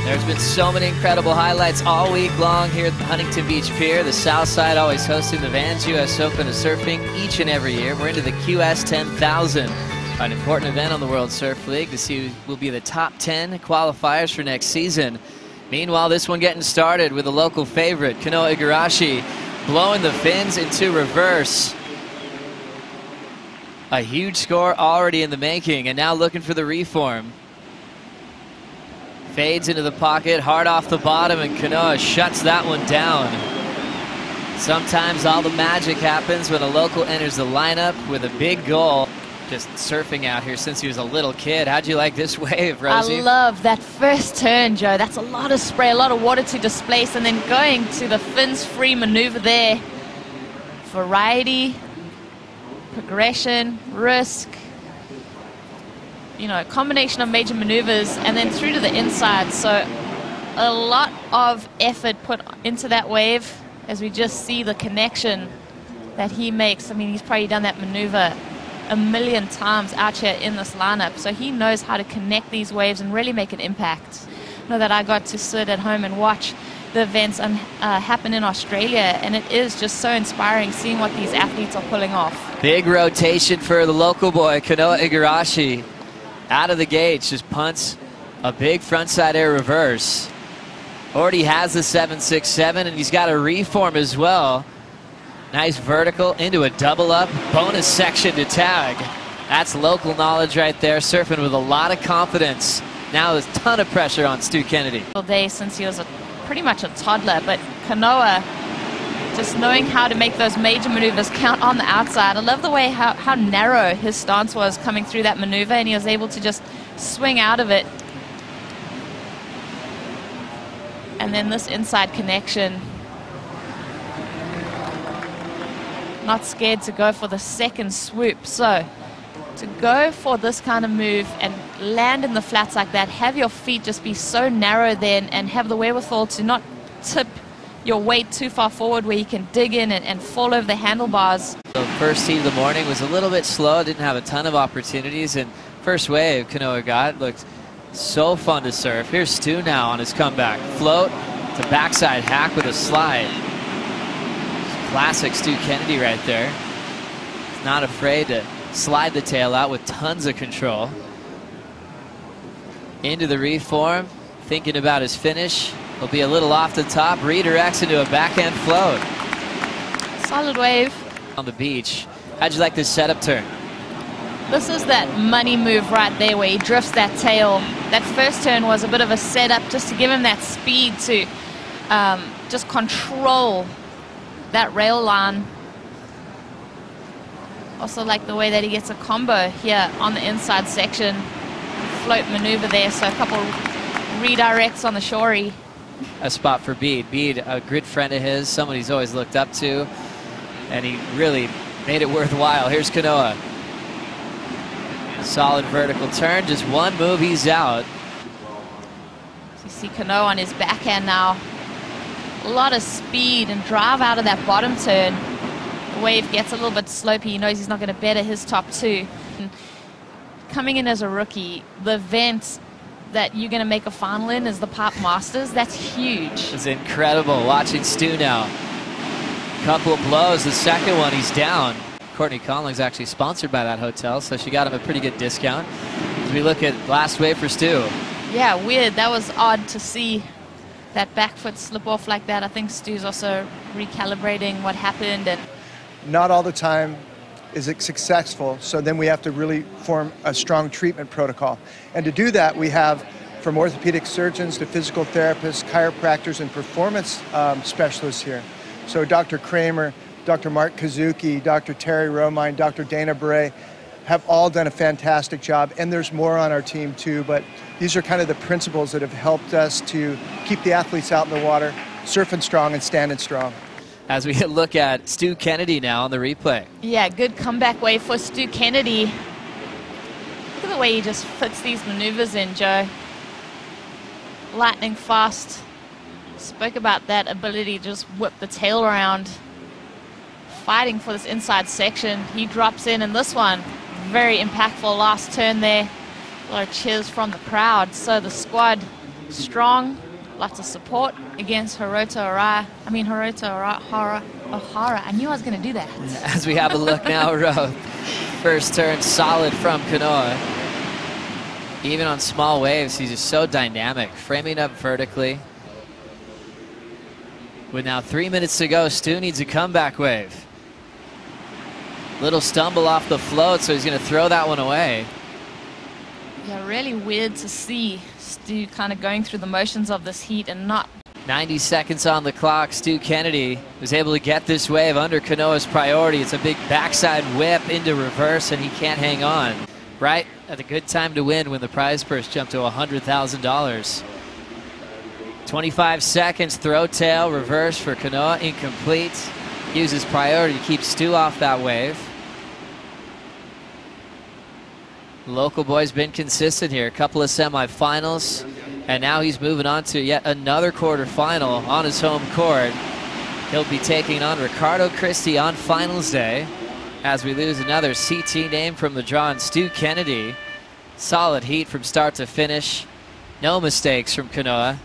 There's been so many incredible highlights all week long here at the Huntington Beach Pier. The South Side always hosting the Vans US Open of Surfing each and every year. We're into the QS 10,000, an important event on the World Surf League to see who will be the top 10 qualifiers for next season. Meanwhile, this one getting started with a local favorite, Kanoa Igarashi, blowing the fins into reverse. A huge score already in the making, and now looking for the reform. Fades into the pocket, hard off the bottom, and Kanoa shuts that one down. Sometimes all the magic happens when a local enters the lineup with a big goal. Just surfing out here since he was a little kid. How'd you like this wave, Rosie? I love that first turn, Joe. That's a lot of spray, a lot of water to displace, and then going to the fins-free maneuver there. Variety, progression, risk. You know, a combination of major maneuvers and then through to the inside. So a lot of effort put into that wave as we just see the connection that he makes. I mean, he's probably done that maneuver a million times out here in this lineup. So he knows how to connect these waves and really make an impact. I know that I got to sit at home and watch the events happen in Australia, and it is just so inspiring seeing what these athletes are pulling off. Big rotation for the local boy, Kanoa Igarashi. Out of the gates, just punts a big frontside air reverse. Already has the 767, and he's got a reform as well. Nice vertical into a double up, bonus section to tag. That's local knowledge right there, surfing with a lot of confidence. Now there's a ton of pressure on Stu Kennedy. All day since he was pretty much a toddler, but Kanoa just knowing how to make those major maneuvers count on the outside. I love the way how narrow his stance was coming through that maneuver, and he was able to just swing out of it. And then this inside connection. Not scared to go for the second swoop. So to go for this kind of move and land in the flats like that, have your feet just be so narrow then and have the wherewithal to not tip your weight too far forward where you can dig in and fall over the handlebars. The first heat of the morning was a little bit slow, didn't have a ton of opportunities, and first wave Kanoa got looked so fun to surf. Here's Stu now on his comeback. Float to backside hack with a slide. Classic Stu Kennedy right there. He's not afraid to slide the tail out with tons of control. Into the reform, thinking about his finish. He'll be a little off the top, redirects into a backhand float. Solid wave. On the beach. How'd you like this setup turn? This is that money move right there where he drifts that tail. That first turn was a bit of a setup just to give him that speed to just control that rail line. Also like the way that he gets a combo here on the inside section. Float maneuver there, so a couple redirects on the shorey. A spot for Bede. Bede, a good friend of his, someone he's always looked up to, and he really made it worthwhile. Here's Kanoa. Solid vertical turn, just one move, he's out. So you see Kanoa on his backhand now. A lot of speed and drive out of that bottom turn. The wave gets a little bit slopey. He knows he's not going to better his top two. And coming in as a rookie, the event that you're going to make a final in is the Pipe Masters. That's huge. It's incredible watching Stu now. Couple of blows, the second one he's down. Courtney Conling's actually sponsored by that hotel, so she got him a pretty good discount. As we look at last wave for Stu. Yeah, weird. That was odd to see that back foot slip off like that. I think Stu's also recalibrating what happened. And not all the time is it successful, so then we have to really form a strong treatment protocol. And to do that, we have from orthopedic surgeons to physical therapists, chiropractors, and performance specialists here. So Dr. Kramer, Dr. Mark Kazuki, Dr. Terry Romine, Dr. Dana Bray have all done a fantastic job, and there's more on our team too, but these are kind of the principles that have helped us to keep the athletes out in the water, surfing strong and standing strong. As we look at Stu Kennedy now on the replay. Yeah, good comeback wave for Stu Kennedy. Look at the way he just fits these maneuvers in, Joe. Lightning fast. Spoke about that ability to just whip the tail around. Fighting for this inside section. He drops in this one, very impactful last turn there. A lot of cheers from the crowd. So the squad strong, lots of support against Hirota Ohara. I knew I was going to do that. As we have a look now, first turn solid from Kanoa. Even on small waves, he's just so dynamic, framing up vertically. With now 3 minutes to go, Stu needs a comeback wave. Little stumble off the float, so he's going to throw that one away. Yeah, really weird to see Stu kind of going through the motions of this heat and not. 90 seconds on the clock. Stu Kennedy was able to get this wave under Kanoa's priority. It's a big backside whip into reverse, and he can't hang on. Right at a good time to win when the prize purse jumped to $100,000. 25 seconds, throw tail, reverse for Kanoa, incomplete. Uses priority to keep Stu off that wave. Local boy's been consistent here. A couple of semifinals, and now he's moving on to yet another quarterfinal on his home court. He'll be taking on Ricardo Christie on finals day as we lose another CT name from the draw, and Stu Kennedy. Solid heat from start to finish. No mistakes from Kanoa.